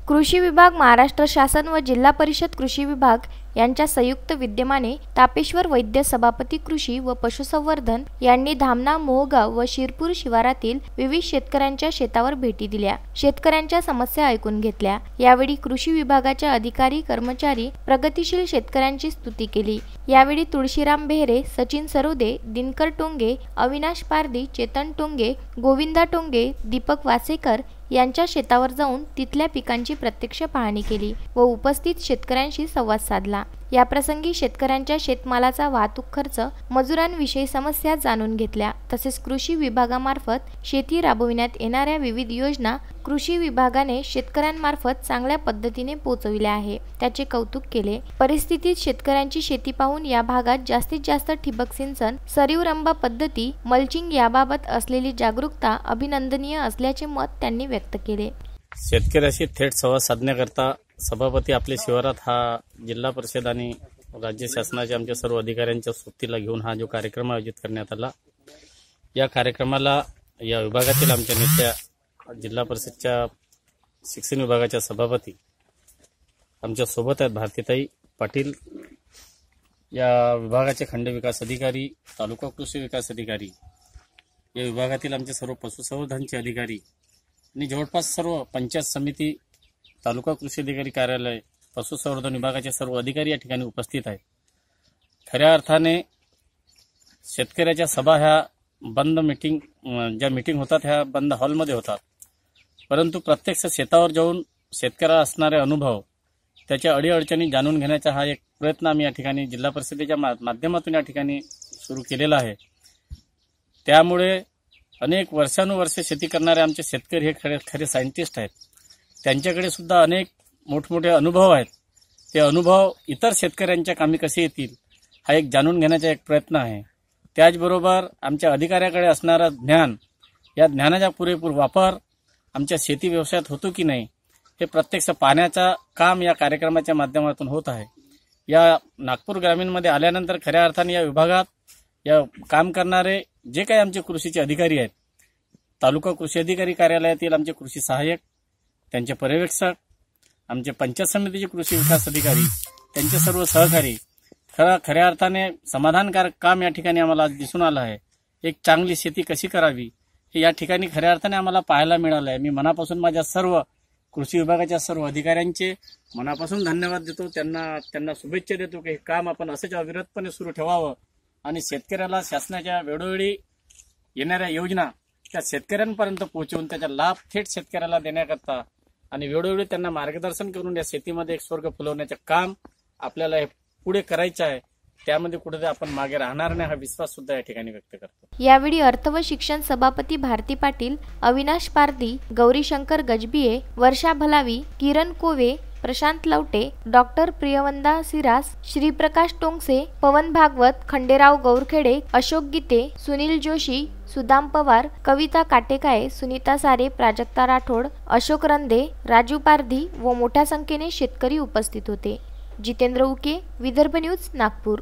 कृषी विभाग, महाराष्ट्र शासन व जिल्हा परिषद कृषी विभाग यांच्या संयुक्त विद्यमाने तापेश्वर वैद्य सभापती कृषी व पशुसंवर्धन यांनी धामणा, मोहगाव व शिरपूर शिवारातील विविध शेतकऱ्यांच्या शेतावर भेटी दिल्या. शेतकऱ्यांच्या समस्या ऐकून घेतल्या. यावेळी कृषी विभागाचे अधिकारी, कर्मचारी प्रगतिशील शेतकऱ्यांची स्तुती केली. यावेळी तुळशीराम बेहरे, सचिन सरोदे, दिनकर टोंगे, अविनाश पारधी, चेतन टोंगे, गोविंदा टोंगे, दीपक वासेकर यांच्या शेतावर जाऊन तिथल्या पिकांची प्रत्यक्ष पाहणी केली व उपस्थित शेतकऱ्यांशी संवाद साधला. याप्रसंगी शेतकऱ्यांच्या शेतमालाचा वाहतूक खर्च, मजुरांविषयी समस्या जाणून घेतल्या. तसेच कृषी विभागामार्फत शेती राबविण्यात येणाऱ्या विविध योजना कृषी विभागाने शेतकऱ्यांमार्फत चांगल्या पद्धतीने पोहोचविल्या आहे, त्याचे कौतुक केले. परिस्थितीत शेतकऱ्यांची शेती पाहून या भागात जास्तीत जास्त ठिबक सिंचन, सरीव रंबा पद्धती, मल्चिंग याबाबत असलेली जागरूकता अभिनंदनीय असल्याचे मत त्यांनी व्यक्त केले. शेतकऱ्याशी थेट संवाद साधण्याकरता सभापती आपल्या शिवारात हा जिल्हा परिषद आणि राज्य शासनाच्या आमच्या सर्व अधिकाऱ्यांच्या सोबतीला घेऊन हा जो कार्यक्रम आयोजित करण्यात आला, या कार्यक्रमाला या विभागातील आमच्या नेत्या, जिल्हा परिषदच्या शिक्षण विभागाच्या सभापती आमच्या सोबत आहेत भारतीताई पाटील, या विभागाचे खंड विकास अधिकारी, तालुका कृषी विकास अधिकारी, या विभागातील आमचे सर्व पशुसंवर्धनचे अधिकारी आणि जवळपास सर्व पंचायत समिती, तालुका कृषी अधिकारी कार्यालय, पशुसंवर्धन विभागाचे सर्व अधिकारी या ठिकाणी उपस्थित आहेत. खऱ्या अर्थाने शेतकऱ्याच्या सभा ह्या बंद मीटिंग, ज्या मीटिंग होतात ह्या बंद हॉलमध्ये होतात, परंतु प्रत्यक्ष शेतावर जाऊन शेतकऱ्याला असणारे अनुभव, त्याच्या अडीअडचणी जाणून घेण्याचा हा एक प्रयत्न आम्ही या ठिकाणी जिल्हा परिषदेच्या माध्यमातून या ठिकाणी सुरू केलेला आहे. त्यामुळे अनेक वर्षानुवर्षे शेती करणारे आमचे शेतकरी हे खरे सायंटिस्ट आहेत. त्यांच्याकडे सुद्धा अनेक मोठमोठे अनुभव आहेत. ते अनुभव इतर शेतकऱ्यांच्या कामी कसे येतील हा एक जाणून घेण्याचा एक प्रयत्न आहे. त्याचबरोबर आमच्या अधिकाऱ्याकडे असणारं ज्ञान, या ज्ञानाचा पुरेपूर वापर आमच्या शेती व्यवसायात होतो की नाही हे प्रत्यक्ष पाहण्याचा काम या कार्यक्रमाच्या माध्यमातून होत आहे. या नागपूर ग्रामीणमध्ये आल्यानंतर खऱ्या अर्थाने या विभागात या काम करणारे जे काही आमचे कृषीचे अधिकारी आहेत, तालुका कृषी अधिकारी कार्यालयातील आमचे कृषी सहाय्यक, त्यांचे पर्यवेक्षक, आमचे पंचायत समितीचे कृषी विकास अधिकारी, त्यांचे सर्व सहकारी, खऱ्या अर्थाने समाधानकारक काम या ठिकाणी आम्हाला आज दिसून आलं आहे. एक चांगली शेती कशी करावी हे या ठिकाणी खऱ्या अर्थाने आम्हाला पाहायला मिळालं आहे. मी मनापासून माझ्या सर्व कृषी विभागाच्या सर्व अधिकाऱ्यांचे मनापासून धन्यवाद देतो. त्यांना शुभेच्छा देतो की हे काम आपण असंच अविरतपणे सुरू ठेवावं आणि शेतकऱ्याला शासनाच्या वेळोवेळी येणाऱ्या योजना त्या शेतकऱ्यांपर्यंत पोहोचवून त्याचा लाभ थेट शेतकऱ्याला देण्याकरता आणि वेळोवेळी त्यांना मार्गदर्शन करून या शेतीमध्ये एक स्वर्ग फुलवण्याचं काम आपल्याला हे पुढे करायचं आहे. त्यामध्ये कुठे आपण मागे राहणार नाही हा विश्वास सुद्धा या ठिकाणी व्यक्त करतो. यावेळी अर्थ व शिक्षण सभापती भारती पाटील, अविनाश पारधी, गौरीशंकर गजबिये, वर्षा भलावी, किरण कोवे, प्रशांत लवटे, डॉक्टर प्रियवंदा सिरास, श्रीप्रकाश टोंगसे, पवन भागवत, खंडेराव गौरखेडे, अशोक गीते, सुनील जोशी, सुदाम पवार, कविता काटेकाये, सुनीता सारे, प्राजक्ता राठोड, अशोक रंदे, राजू पारधी व मोठ्या संख्येने शेतकरी उपस्थित होते. जितेंद्र उके, विदर्भ न्यूज, नागपूर.